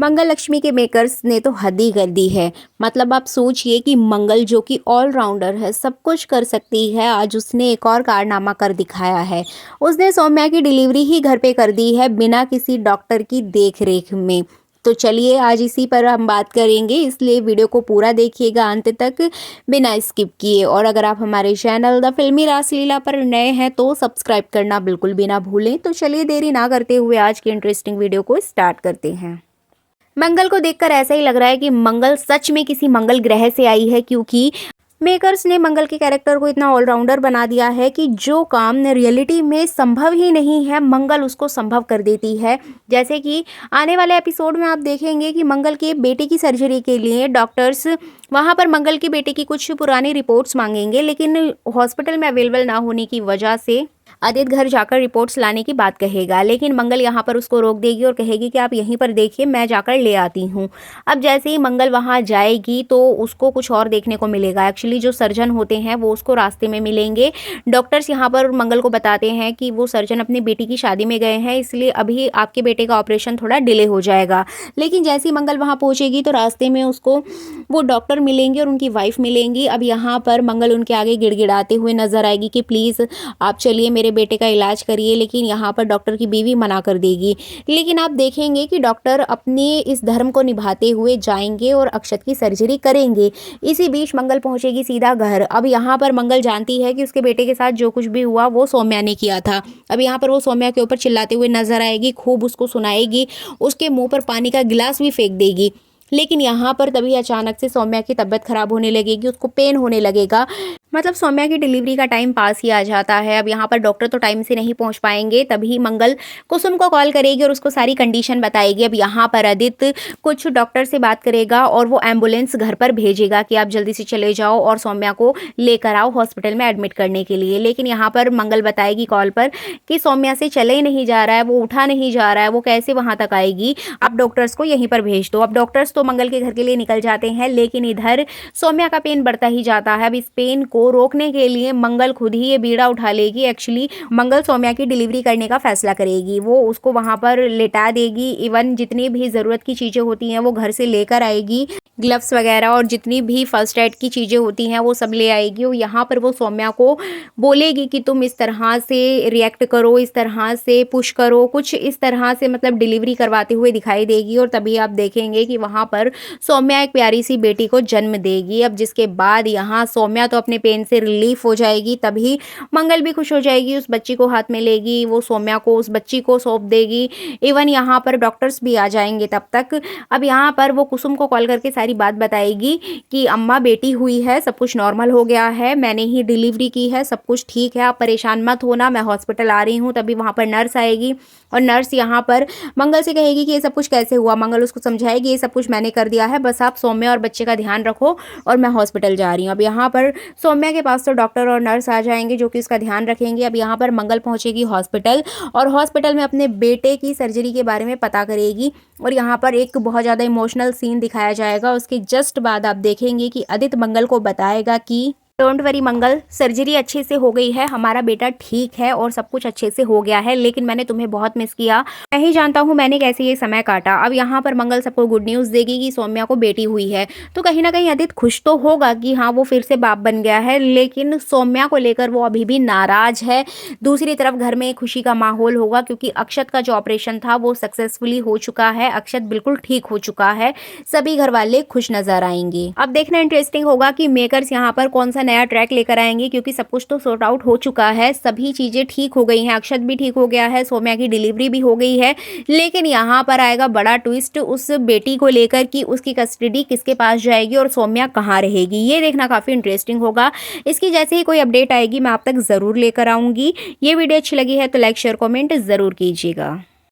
मंगल लक्ष्मी के मेकर्स ने तो हद ही कर दी है। मतलब आप सोचिए कि मंगल जो कि ऑलराउंडर है, सब कुछ कर सकती है, आज उसने एक और कारनामा कर दिखाया है। उसने सौम्या की डिलीवरी ही घर पे कर दी है बिना किसी डॉक्टर की देख रेख में। तो चलिए आज इसी पर हम बात करेंगे, इसलिए वीडियो को पूरा देखिएगा अंत तक बिना स्किप किए। और अगर आप हमारे चैनल द फिल्मी रासलीला पर नए हैं तो सब्सक्राइब करना बिल्कुल भी ना भूलें। तो चलिए देरी ना करते हुए आज की इंटरेस्टिंग वीडियो को स्टार्ट करते हैं। मंगल को देखकर ऐसा ही लग रहा है कि मंगल सच में किसी मंगल ग्रह से आई है, क्योंकि मेकर्स ने मंगल के कैरेक्टर को इतना ऑलराउंडर बना दिया है कि जो काम रियलिटी में संभव ही नहीं है, मंगल उसको संभव कर देती है। जैसे कि आने वाले एपिसोड में आप देखेंगे कि मंगल के बेटे की सर्जरी के लिए डॉक्टर्स वहां पर मंगल के बेटे की कुछ पुरानी रिपोर्ट्स मांगेंगे, लेकिन हॉस्पिटल में अवेलेबल ना होने की वजह से आदित्य घर जाकर रिपोर्ट्स लाने की बात कहेगा, लेकिन मंगल यहाँ पर उसको रोक देगी और कहेगी कि आप यहीं पर देखिए, मैं जाकर ले आती हूँ। अब जैसे ही मंगल वहाँ जाएगी तो उसको कुछ और देखने को मिलेगा। एक्चुअली जो सर्जन होते हैं वो उसको रास्ते में मिलेंगे। डॉक्टर्स यहाँ पर मंगल को बताते हैं कि वो सर्जन अपनी बेटी की शादी में गए हैं, इसलिए अभी आपके बेटे का ऑपरेशन थोड़ा डिले हो जाएगा। लेकिन जैसे ही मंगल वहाँ पहुँचेगी तो रास्ते में उसको वो डॉक्टर मिलेंगे और उनकी वाइफ मिलेंगी। अब यहाँ पर मंगल उनके आगे गिड़गिड़ाते हुए नजर आएगी कि प्लीज़ आप चलिए, मेरे बेटे का इलाज करिए, लेकिन यहाँ पर डॉक्टर की बीवी मना कर देगी। लेकिन आप देखेंगे कि डॉक्टर अपने इस धर्म को निभाते हुए जाएंगे और अक्षत की सर्जरी करेंगे। इसी बीच मंगल पहुंचेगी सीधा घर। अब यहाँ पर मंगल जानती है कि उसके बेटे के साथ जो कुछ भी हुआ वो सौम्या ने किया था। अब यहाँ पर वो सौम्या के ऊपर चिल्लाते हुए नजर आएगी, खूब उसको सुनाएगी, उसके मुंह पर पानी का गिलास भी फेंक देगी। लेकिन यहाँ पर तभी अचानक से सौम्या की तबीयत खराब होने लगेगी, उसको पेन होने लगेगा। मतलब सौम्या की डिलीवरी का टाइम पास ही आ जाता है। अब यहाँ पर डॉक्टर तो टाइम से नहीं पहुँच पाएंगे, तभी मंगल कुसुम को कॉल करेगी और उसको सारी कंडीशन बताएगी। अब यहाँ पर आदित्य कुछ डॉक्टर से बात करेगा और वो एम्बुलेंस घर पर भेजेगा कि आप जल्दी से चले जाओ और सौम्या को लेकर आओ हॉस्पिटल में एडमिट करने के लिए। लेकिन यहाँ पर मंगल बताएगी कॉल पर कि सौम्या से चले ही नहीं जा रहा है, वो उठा नहीं जा रहा है, वो कैसे वहाँ तक आएगी, आप डॉक्टर्स को यहीं पर भेज दो। अब डॉक्टर्स तो मंगल के घर के लिए निकल जाते हैं, लेकिन इधर सौम्या का पेन बढ़ता ही जाता है। अब इस पेन को रोकने के लिए मंगल खुद ही ये बीड़ा उठा लेगी। एक्चुअली मंगल सौम्या की डिलीवरी करने का फैसला करेगी। वो उसको वहां पर लेटा देगी, इवन जितनी भी जरूरत की चीजें होती हैं वो घर से लेकर आएगी, ग्लव्स वगैरह और जितनी भी फर्स्ट एड की चीजें होती हैं वो सब ले आएगी। और यहाँ पर वो सौम्या को बोलेगी कि तुम इस तरह से रिएक्ट करो, इस तरह से पुश करो, कुछ इस तरह से मतलब डिलीवरी करवाते हुए दिखाई देगी। और तभी आप देखेंगे कि वहां पर सौम्या एक प्यारी सी बेटी को जन्म देगी। अब जिसके बाद यहाँ सौम्या तो अपने पेन से रिलीफ हो जाएगी, तभी मंगल भी खुश हो जाएगी, उस बच्ची को हाथ में लेगी, वो सौम्या को उस बच्ची को सौंप देगी। इवन यहाँ पर डॉक्टर्स भी आ जाएंगे तब तक। अब यहाँ पर वो कुसुम को कॉल करके सारी बात बताएगी कि अम्मा बेटी हुई है, सब कुछ नॉर्मल हो गया है, मैंने ही डिलीवरी की है, सब कुछ ठीक है, आप परेशान मत होना, मैं हॉस्पिटल आ रही हूँ। तभी वहाँ पर नर्स आएगी और नर्स यहाँ पर मंगल से कहेगी कि ये सब कुछ कैसे हुआ। मंगल उसको समझाएगी ये सब कुछ मैंने कर दिया है, बस आप सौम्या और बच्चे का ध्यान रखो और मैं हॉस्पिटल जा रही हूँ। अब यहाँ पर सौम्या के पास तो डॉक्टर और नर्स आ जाएंगे जो कि उसका ध्यान रखेंगे। अब यहाँ पर मंगल पहुंचेगी हॉस्पिटल और हॉस्पिटल में अपने बेटे की सर्जरी के बारे में पता करेगी। और यहाँ पर एक बहुत ज़्यादा इमोशनल सीन दिखाया जाएगा। उसके जस्ट बाद आप देखेंगे कि आदित्य मंगल को बताएगा कि डोंट वरी मंगल, सर्जरी अच्छे से हो गई है, हमारा बेटा ठीक है और सब कुछ अच्छे से हो गया है, लेकिन मैंने तुम्हें बहुत मिस किया, मैं ही जानता हूँ मैंने कैसे ये समय काटा। अब यहाँ पर मंगल सबको गुड न्यूज़ देगी कि सौम्या को बेटी हुई है। तो कहीं ना कहीं आदित्य खुश तो होगा कि हाँ वो फिर से बाप बन गया है, लेकिन सौम्या को लेकर वो अभी भी नाराज है। दूसरी तरफ घर में खुशी का माहौल होगा क्योंकि अक्षत का जो ऑपरेशन था वो सक्सेसफुली हो चुका है, अक्षत बिल्कुल ठीक हो चुका है, सभी घर वाले खुश नजर आएंगे। अब देखना इंटरेस्टिंग होगा कि मेकर्स यहाँ पर कौन सा नया ट्रैक लेकर आएंगे, क्योंकि सब कुछ तो सॉर्ट आउट हो चुका है, सभी चीजें ठीक हो गई हैं, अक्षत भी ठीक हो गया है, सौम्या की डिलीवरी भी हो गई है। लेकिन यहाँ पर आएगा बड़ा ट्विस्ट उस बेटी को लेकर कि उसकी कस्टडी किसके पास जाएगी और सौम्या कहाँ रहेगी। ये देखना काफी इंटरेस्टिंग होगा। इसकी जैसे ही कोई अपडेट आएगी मैं आप तक जरूर लेकर आऊंगी। ये वीडियो अच्छी लगी है तो लाइक शेयर कमेंट जरूर कीजिएगा।